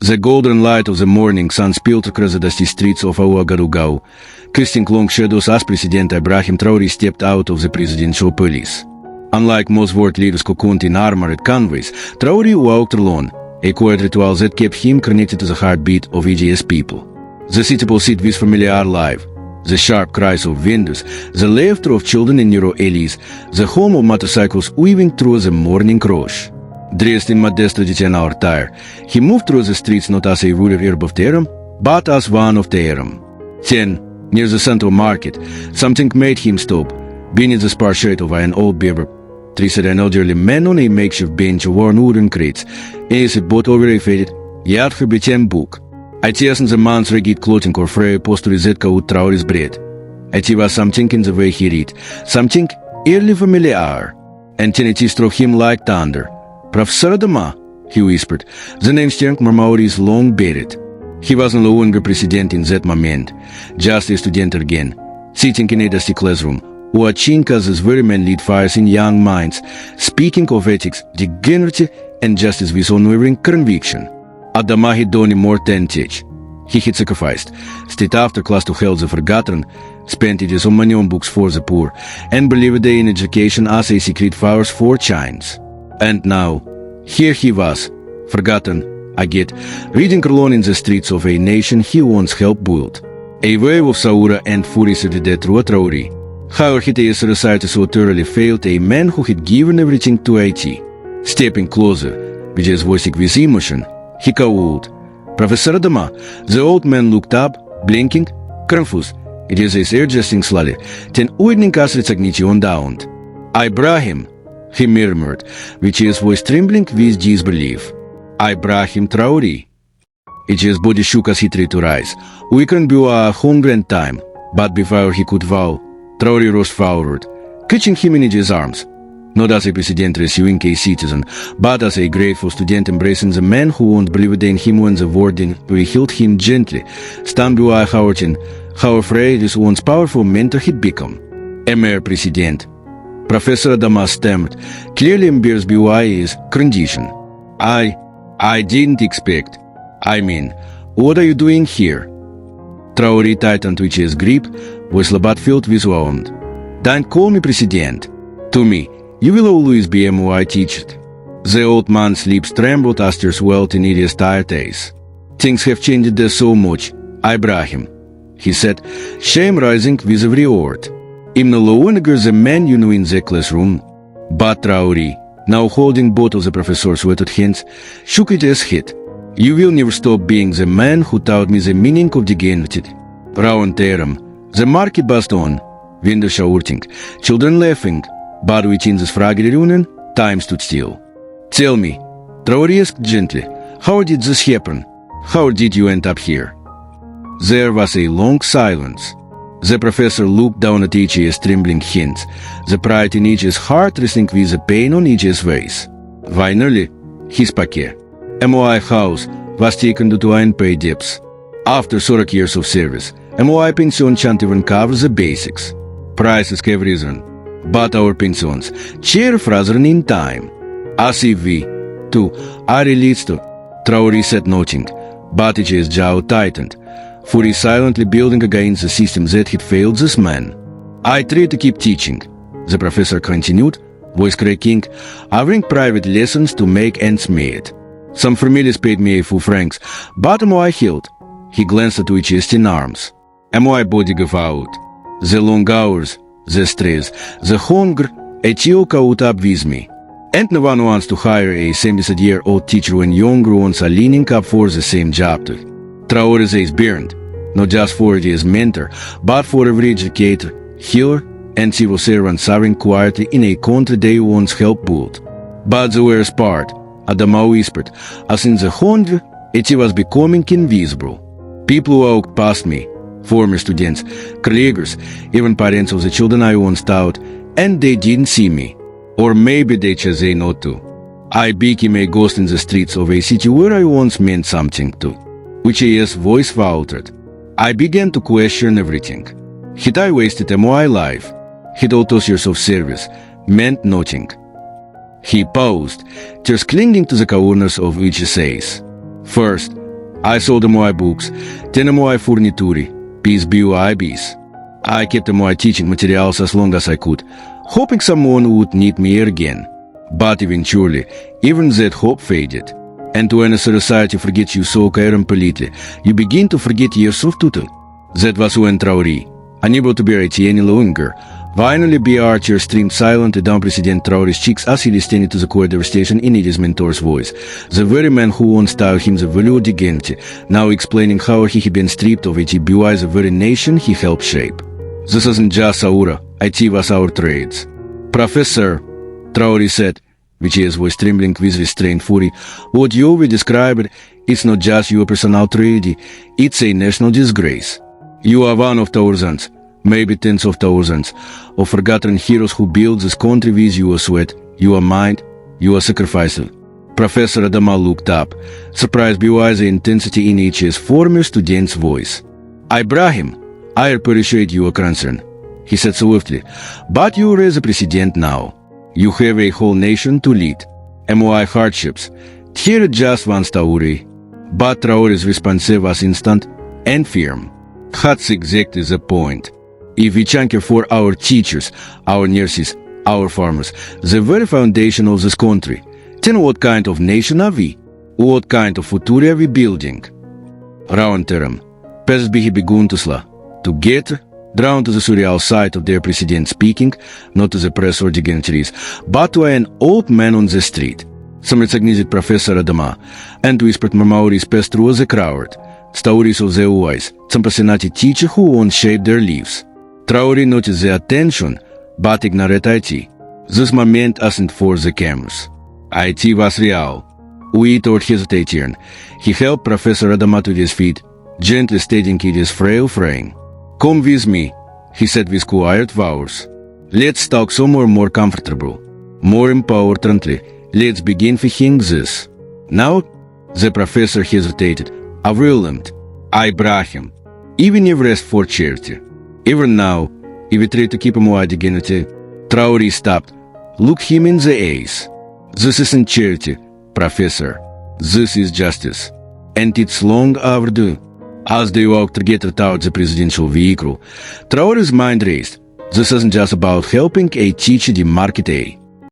The golden light of the morning sun spilled across the dusty streets of Ouagadougou, casting long shadows as President Ibrahim Traoré stepped out of the presidential palace. Unlike most world leaders cocooned in armored convoys, Traoré walked alone, a quiet ritual that kept him connected to the heartbeat of EGS people. The city pulsated with familiar life. The sharp cries of vendors, the laughter of children in narrow alleys, the hum of motorcycles weaving through the morning rush. Dressed in modest traditional attire, he moved through the streets not as a ruler herb of Tehran, but as one of Tehran. Then, near the central market, something made him stop. Beneath the sparse shade of an old Beggar, sat an elderly man on a makeshift bench of worn wooden crates, as he bought over a faded, yet gebeten book. Uit in the man's ragged clothing or frail posture zetka ut Traoré's bread. It was something in the way he read, something eerily familiar, and then it struck him like thunder. Professor Dama, he whispered, the name stirred Marmauri's long buried. He was no longer president in that moment, just a student again, sitting in a dusty classroom, watching as his very men lit fires in young minds, speaking of ethics, dignity, and justice with unwavering conviction. Adama had done more than teach. He had sacrificed, stayed after class to help the forgotten, spent his own money on books for the poor, and believed in education as a secret force for chains. And now, here he was, forgotten, reading alone in the streets of a nation he once helped build. A wave of Saura and fury surged through Traoré. How had a society so thoroughly failed a man who had given everything to IT? Stepping closer, with his voice with emotion, he called, Professor Adama. The old man looked up, blinking, confused. It is his adjusting slowly, then opening us recognition down. Ibrahim, he murmured, with his voice trembling with disbelief. Ibrahim Traoré. His body shook as he tried to rise, weakened by hunger and time, but before he could vow, Traoré rose forward, catching him in his arms, not as a president receiving a citizen, but as a grateful student embracing the man who won't believe in him when the warden held him gently, stunned by how afraid his once powerful mentor had become. Emir President. Professor Adama stammered, clearly embarrassed by his condition. I didn't expect. I mean, what are you doing here? Traoré tightened his grip, voice but filled with warmth. Don't call me President. To me, you will always be my teacher. The old man's lips trembled as tears welled in his tired eyes. Things have changed there so much, Ibrahim, he said, shame rising with every word. I'm no longer the man you knew in the classroom. But Traoré, now holding both of the professor's wetted hands, shook his head. You will never stop being the man who taught me the meaning of dignity. Round Tehran, the market buzzed on, windows shouting, children laughing, but within this fragile union, time stood still. Tell me, Traoré asked gently, how did this happen? How did you end up here? There was a long silence. The professor looked down at each's trembling hands, the pride in each's heart wrestling with the pain on each's face. Finally, he spoke. MOI house was taken to unpaid debts. After 30 years of service, MOI pension can't even cover the basics. Prices have risen, but our pensions share frozen in time. As if we, too, are released to, Traoré said nothing, but his jaw tightened, for he silently building against the system that had failed this man. I try to keep teaching, the professor continued, voice cracking, offering private lessons to make ends meet. Some familiars paid me a few francs, but MOI healed. He glanced at each chest in arms. MOI body gave out. The long hours, the stress, the hunger, all caught up with me. And no one wants to hire a 70-year-old teacher when younger ones are leaning up for the same job too. Traoré is burned, not just for his mentor, but for every educator, healer, and civil servant suffering quietly in a country they once helped build. But the worst part, Adama whispered, as in the hunger, it was becoming invisible. People walked past me, former students, colleagues, even parents of the children I once taught, and they didn't see me. Or maybe they chose not to. I became a ghost in the streets of a city where I once meant something to. Uchi's voice faltered. I began to question everything. Had I wasted my life? Had all those years of service meant nothing? He paused, tears clinging to the corners of Uchi's eyes. First, I sold my books, ten my furnituri, peace BYBs. I kept my teaching materials as long as I could, hoping someone would need me again. But eventually, even that hope faded. And when a society forgets you so completely, you begin to forget yourself too. That was when Traoré, unable to bear it any longer, finally BR chair streamed silently down President Traoré's cheeks as he listened to the quiet devastation in his mentor's voice. The very man who once taught him the value of dignity, now explaining how he had been stripped of it by the very nation he helped shape. This isn't just Aura, IT was our trades. Professor, Traoré said, which his voice trembling with restrained fury, what you will describe, it's not just your personal tragedy, it's a national disgrace. You are one of thousands, maybe tens of thousands, of forgotten heroes who built this country with your sweat, your mind, your sacrifice. Professor Adama looked up, surprised by the intensity in his former student's voice. Ibrahim, I appreciate your concern, he said swiftly, but you are the president now. You have a whole nation to lead. MOI hardships. Here just one story. But Traoré's response was instant and firm. That's exactly the point. If we care for our teachers, our nurses, our farmers, the very foundation of this country, then what kind of nation are we? What kind of future are we building? Round term. Pes bihi beguntusla. Together, drawn to the surreal sight of their president speaking, not to the press or dignitaries, but to an old man on the street. Some recognized Professor Adama, and whispered Mamauris passed through the crowd, stories of their voice, some personality teacher who once shaped their lives. Traoré noticed the attention, but ignored IT. This moment wasn't for the cameras. IT was real. Without hesitation, he helped Professor Adama to his feet, gently steadying his frail frame. Come with me, he said with quiet vows. Let's talk somewhere more comfortable, more importantly, let's begin thinking this. Now, the professor hesitated, overwhelmed. Ibrahim, even if rest for charity. Even now, if we try to keep him with dignity, Traoré stopped, looked him in the eyes. This isn't charity, professor. This is justice. And it's long overdue. As they walked together towards the presidential vehicle, Traoré's mind raced. This isn't just about helping a teacher demarcate